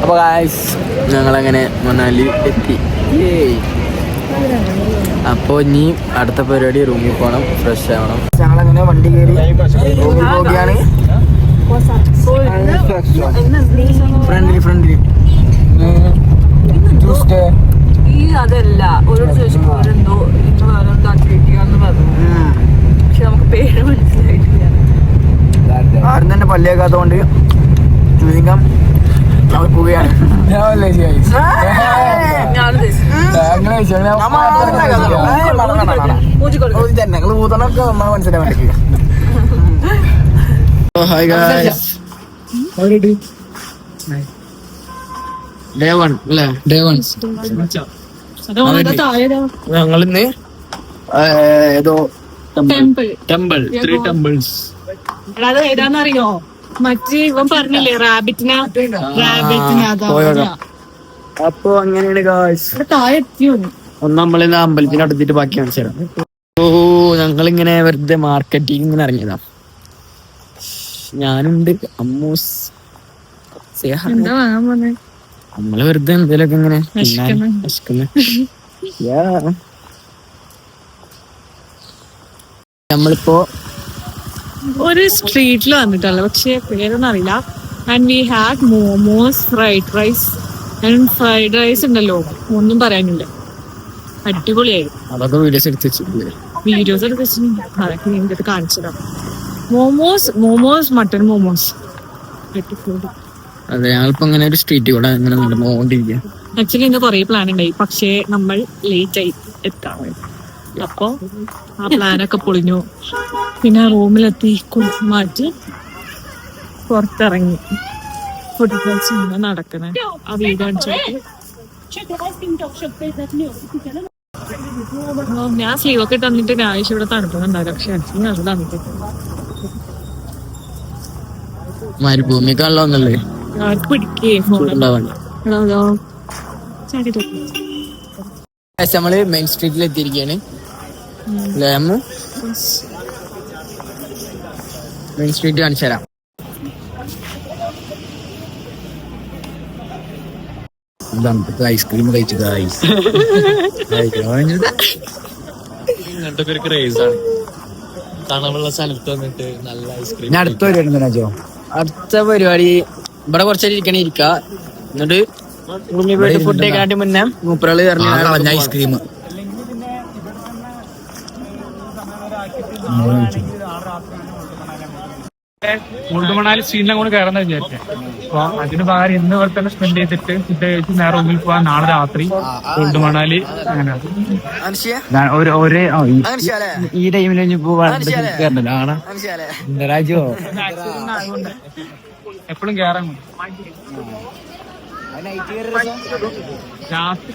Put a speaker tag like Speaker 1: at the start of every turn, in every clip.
Speaker 1: അപ്പോൾ ഗായ്സ് ഞങ്ങളങ്ങനെ മണാലി എത്തി. അപ്പോൾ ഇനി അടുത്ത പരിപാടി റൂമിൽ പോകണം, ഫ്രഷ് ആവണം. ഞങ്ങളങ്ങനെ വണ്ടി കയറി റൂമിൽ പോവുകയാണ്. ഫ്രണ്ടില്
Speaker 2: അതല്ല ഒരു എന്തോ ആക്ടിവിറ്റിയാന്ന് പറഞ്ഞു. പക്ഷെ നമുക്ക് പേര് മനസ്സിലായിട്ടില്ല.
Speaker 1: ആരും തന്നെ പല്ലിയാക്കാത്തതുകൊണ്ട് ചൂസിക്കാം ഞങ്ങൾ പോവുകയാണ്. ഞങ്ങൾ ഊതണൊക്കെ നമ്മൾ മനസ്സിലാൻ വേണ്ടി. ഹായ് ഗായ്സ്, ഡേ 1 അല്ലേ? ഡേ 1 ഞങ്ങളിന്ന് ഏതോ ടെമ്പിൾ 3 ടെമ്പിൾസ്.
Speaker 2: ഏതാന്നറിയോ? മറ്റേ ഇവൻ പറഞ്ഞില്ലേ റാബിറ്റിന.
Speaker 1: അപ്പൊ അങ്ങനെയാണ് ഗായ്സ്. ഒന്ന് നമ്മളിന്ന് അമ്പലത്തിന് അടുത്തിട്ട് ബാക്കി കാണിച്ചു തരാം. ഓ ഞങ്ങളിങ്ങനെ വെറുതെ മാർക്കറ്റിൽ ഇങ്ങനെ ഇറങ്ങിയതാ. ഞാനുണ്ട് അമ്മൂസ്. നമ്മള് വെറുതെ എന്തേലൊക്കെ ഇങ്ങനെ നമ്മളിപ്പോ
Speaker 2: ഒരു സ്ട്രീറ്റിൽ വന്നിട്ടല്ല, പക്ഷെ പേരൊന്നും അറിയില്ല. And we had momos, fried rice. And fried rice ഉണ്ടല്ലോ, ഒന്നും പറയാനില്ല, അടിപൊളിയായിരുന്നു.
Speaker 1: അതൊക്കെ വീഡിയോസ് എടുത്ത് വെച്ചിട്ടുണ്ട്.
Speaker 2: വീഡിയോസ് എടുത്ത് വെച്ചിട്ടുണ്ട്, അതൊക്കെ നിങ്ങൾക്ക് കാണിച്ചതാ. മോമോസ് മട്ടൺ മോമോസ് അടിപൊളി.
Speaker 1: അതെ, ഞങ്ങളിപ്പോ അങ്ങനെ ഒരു സ്ട്രീറ്റ് കൂടെ ഇങ്ങനെ നടന്നുകൊണ്ടിരിക്കുക.
Speaker 2: ആക്ച്വലി ഇന്ന് കൊറേ പ്ലാൻ ഉണ്ടായി, പക്ഷേ നമ്മൾ ലേറ്റ് ആയി എത്താൻ. അപ്പൊ ആ പ്ലാനൊക്കെ പൊളിഞ്ഞു. പിന്നെ റൂമിലെത്തി കുളിച്ച് മാറ്റി പുറത്തിറങ്ങി ഫുഡ് കഴിച്ച് ഇങ്ങനെ നടക്കണേ. ആ വീട് ഞാൻ സ്ലീവൊക്കെ ഇട്ട് തന്നിട്ട് രാഴ്ച ഇവിടെ തണുപ്പുന്നുണ്ടാവില്ല, പക്ഷെ ആക്ച്വലി അത് തണുപ്പ്.
Speaker 1: മരുഭൂമിക്കല്ലേ
Speaker 2: ആർക്ക് പിടിക്കേ
Speaker 1: നമ്മള് മെയിൻ സ്ട്രീറ്റിൽ എത്തിയിരിക്കുകയാണ്. മെയിൻ സ്ട്രീറ്റ് കാണിച്ചു തരാം. ഐസ്ക്രീം കഴിച്ചു
Speaker 3: ഇങ്ങനത്തെ ഒരു ക്രേസ് ആണ്. തണവുള്ള സ്ഥലത്ത് വന്നിട്ട് നല്ല ഐസ്ക്രീം.
Speaker 1: അടുത്ത പരിപാടി അടുത്ത പരിപാടി ഇവിടെ കുറച്ചേരം ഇരിക്ക, എന്നിട്ട് റൂമിൽ പോയിട്ട് ഫുഡ് കഴിക്കാനായിട്ട് മുന്നേ മൂപ്പറാള് പറഞ്ഞ ഐസ്ക്രീം.
Speaker 4: ഓൾഡ് മണാലി സ്ട്രീറ്റിനെ കൂടെ കയറുന്ന വിചാരിച്ചേ. അപ്പൊ അതിന് പകരം ഇന്ന് ഇവിടെ തന്നെ സ്പെൻഡ് ചെയ്തിട്ട് ഫുഡ് കഴിച്ച് നേരെ റൂമിൽ പോവാൻ നാളെ രാത്രി ഓൾഡ് മണാലി. അങ്ങനെ
Speaker 1: ഈ ടൈമിൽ രാജോ
Speaker 4: എപ്പോഴും കയറാൻ രാത്രി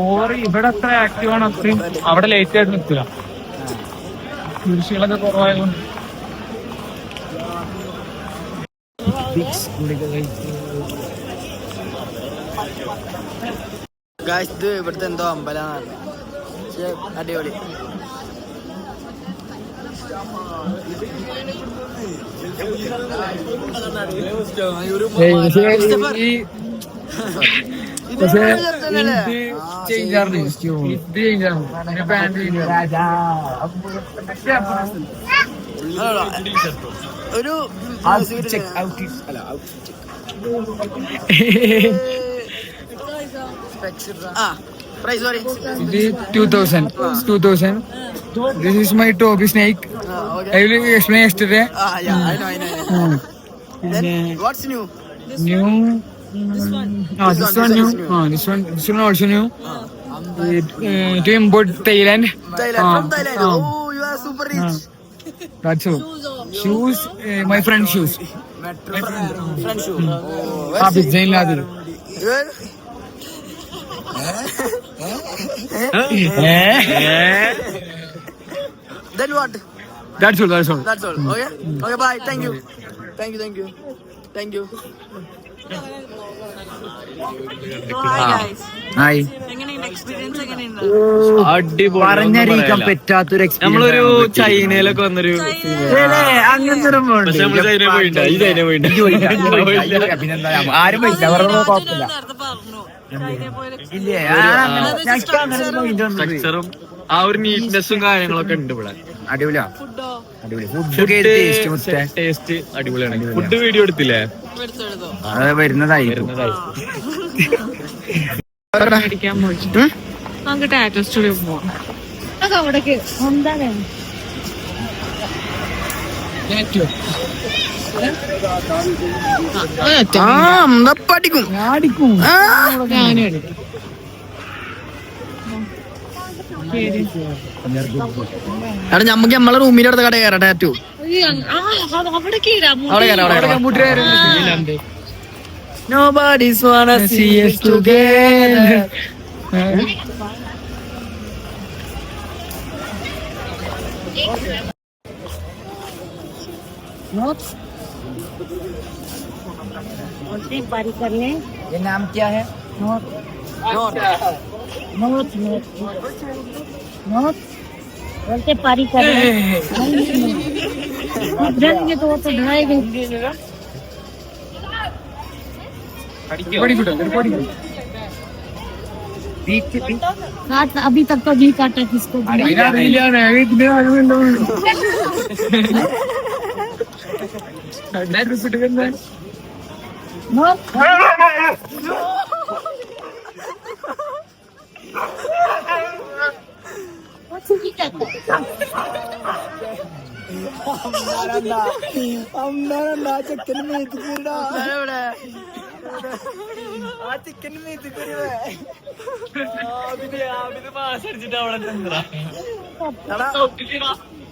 Speaker 4: ഓവർ ഇവിടെ അത്ര ആക്റ്റീവാണ്, അത്രയും അവിടെ ലേറ്റ് ആയിട്ട് നിൽക്കുക. കൃഷികളൊക്കെ കുറവായതുകൊണ്ട്
Speaker 1: ഇവിടുത്തെ എന്തോ അമ്പലമാണ്, അടിപൊളി. ഒരു price sorry
Speaker 4: 2000. This is my Toby snake.
Speaker 1: okay.
Speaker 4: I will explain yesterday.
Speaker 1: Yeah, I know. Then what's new?
Speaker 4: This one new. This one also new. To import Thailand.
Speaker 1: From Thailand. Oh, you are super rich.
Speaker 4: That's all. Shoes, my friend shoes.
Speaker 1: Friend shoe.
Speaker 4: Habit Zain Ladir.
Speaker 1: Then what?
Speaker 4: That's all.
Speaker 1: Okay. Okay. Bye. Thank you. Hi.
Speaker 3: അടിപൊളി
Speaker 1: പറഞ്ഞറിയിക്കാൻ പറ്റാത്തൊരു
Speaker 3: നമ്മളൊരു ചൈനയിലൊക്കെ വന്നൊരു
Speaker 1: അങ്ങനത്തെ ഒരു
Speaker 3: പക്ഷെ നമ്മള് China പോയിട്ടുണ്ട് ഈ ചൈന പോയിട്ടുണ്ട്
Speaker 1: പിന്നെന്താ ആരും പൈസ അവരുടെ കുഴപ്പമില്ല. ഇല്ലേ
Speaker 3: സ്ട്രക്ചറും ആ ഒരു നീറ്റ്നെസ്സും കാര്യങ്ങളൊക്കെ ഉണ്ട് ഇവിടെ.
Speaker 1: അടിപൊളിയാ. അടിപൊളി ഫുഡ്
Speaker 3: ടേസ്റ്റ് അടിപൊളിയാണ്. ഫുഡ് വീഡിയോ എടുത്തില്ലേ?
Speaker 1: അത് വരുന്നതായി.
Speaker 2: മേടിക്കാൻ പോയിട്ട് നമുക്ക് ടാറ്റോ സ്റ്റുഡിയോ പോവാം. അത് അവിടേക്ക് എന്താണ്
Speaker 1: പഠിക്കും
Speaker 2: ഞാനും എടുക്കും.
Speaker 1: എടാ ഞമ്മക്ക് നമ്മളെ റൂമിന്റെ അടുത്ത കട കയറാം. ടാറ്റു
Speaker 2: അവിടേക്ക്
Speaker 1: അവിടെ കയറാം. Nobody's wanna see us together.
Speaker 5: पारी करने
Speaker 1: ये नाम क्या है?
Speaker 5: नोट बोलते पारी करने जाएंगे तो वो तो ढाएंगे काट अभी तक तो नहीं काटा किसको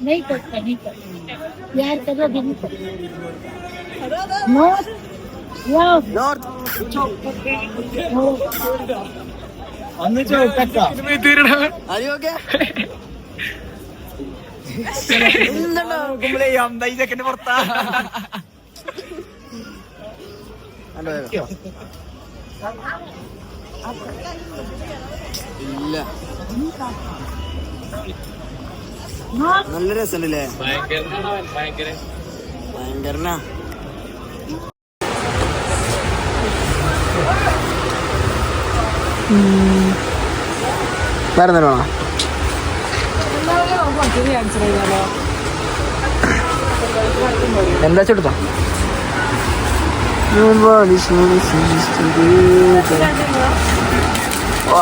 Speaker 5: नहीं करता यार करो भी नहीं नोट
Speaker 1: പുറത്താ ഇല്ല നല്ല രസമുണ്ടല്ലേ? ഭയങ്കരനാ. വേറെ എന്തെങ്കിലും വേണോ? എന്താ ചെടുത്തോ?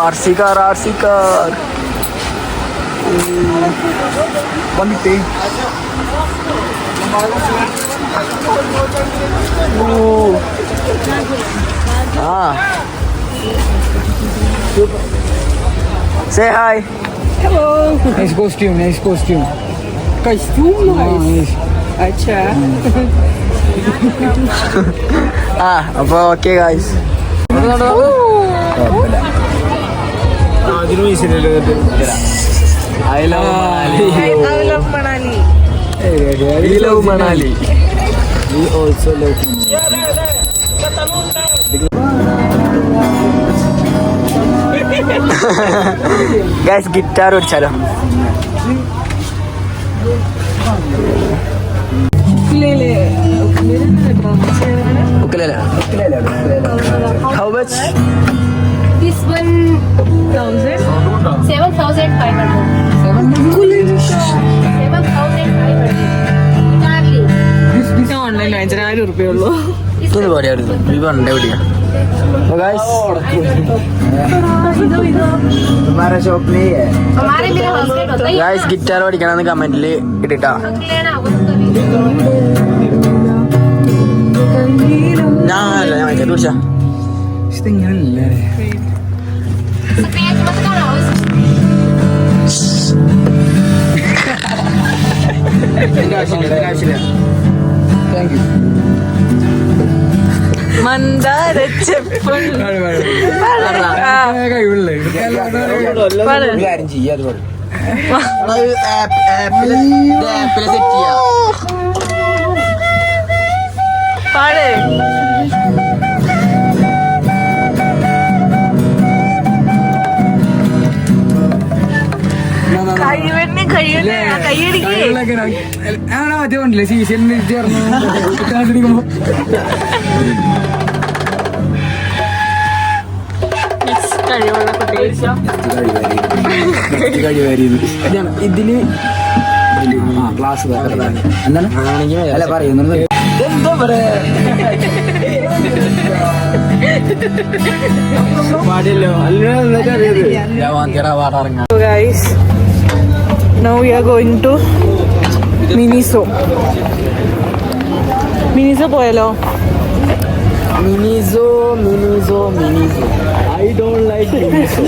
Speaker 1: RC car വന്നിട്ടേ Say hi.
Speaker 6: Hello.
Speaker 1: Nice costume.
Speaker 6: Costume nice. Acha.
Speaker 1: അപ്പൊ okay guys. I love Manali. We love Manali. We also love Guys, guitar ഓടിച്ചാലോ? Ukulele. How much?
Speaker 5: This one 7,500. 7,500.
Speaker 2: ഓൺലൈനിൽ 5,000 രൂപയുള്ളൂ.
Speaker 1: ഇതൊന്ന് പറയായിരുന്നു. ഈ പണ്ടേ എവിടെയാ? ഗായ്സ് ഗിറ്റാർ പഠിക്കണമെന്ന് കമന്റില് ഇട്ടിട്ടാ. ഞാനല്ല ഞാൻ വായിക്കാം. ദൂഷ ഇതെങ്ങനല്ലേ? ആവശ്യമില്ല. Thank you. കാര്യം ചെയ്യാതെ ആപ്പില് സെറ്റ് ചെയ്യാം.
Speaker 2: കഴിയല്ലേ കൈയടിക്കേ
Speaker 6: ഞാൻ ആദ്യം ഉണ്ടല്ലേ സീസണിൽ ചേർന്നു
Speaker 2: കഴിവുള്ള കുട്ടികൾ
Speaker 6: ഇതില് ക്ലാസ് എന്താണ് അല്ല പറയുന്നത് എന്താ പറയാ പാടിയല്ലോ
Speaker 2: So guys, now we are going to Miniso. Miniso പോയാലോ?
Speaker 1: Miniso. I don't like Miniso.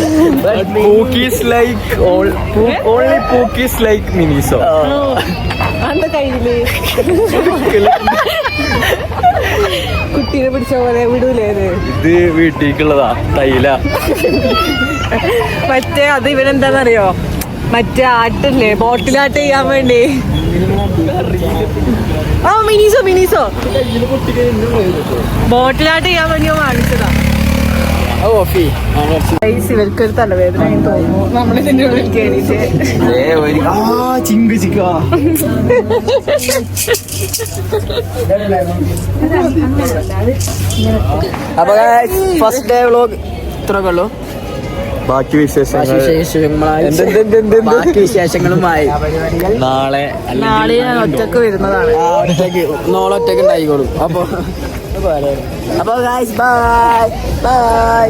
Speaker 1: But Pook is like only Pook is like Miniso.
Speaker 2: അന്റെ കയ്യില് കുട്ടീനെ പിടിച്ച പോലെ വിടൂലേത്.
Speaker 1: ഇത് വീട്ടിലേക്കുള്ളതാ തൈല.
Speaker 2: മറ്റേ അത് ഇവനെന്താന്നറിയോ, മറ്റേ ആട്ടില്ലേ ബോട്ടിലാട്ട് ചെയ്യാൻ വേണ്ടി. ആ മിനിസോ ബോട്ടിലാട്ട് ചെയ്യാൻ വേണ്ടി വാങ്ങിച്ചതാ. ഇവർക്കൊരു തലവേദന തോന്നുന്നു നമ്മളിതിന്റെ ഉള്ളിൽ കേറിയിട്ട്.
Speaker 1: അപ്പൊ ഫസ്റ്റ് ഡേ വ്ലോഗ് ഇത്രയൊക്കെ ഉള്ളൂ. ബാക്കി വിശേഷങ്ങളുമായി നാളെ
Speaker 2: ഞാൻ ഒറ്റക്ക് വരുന്നതാണ്.
Speaker 1: നാളെ ഒറ്റക്ക് ഉണ്ടായിക്കോളും. അപ്പൊ ഗൈസ് ബൈ.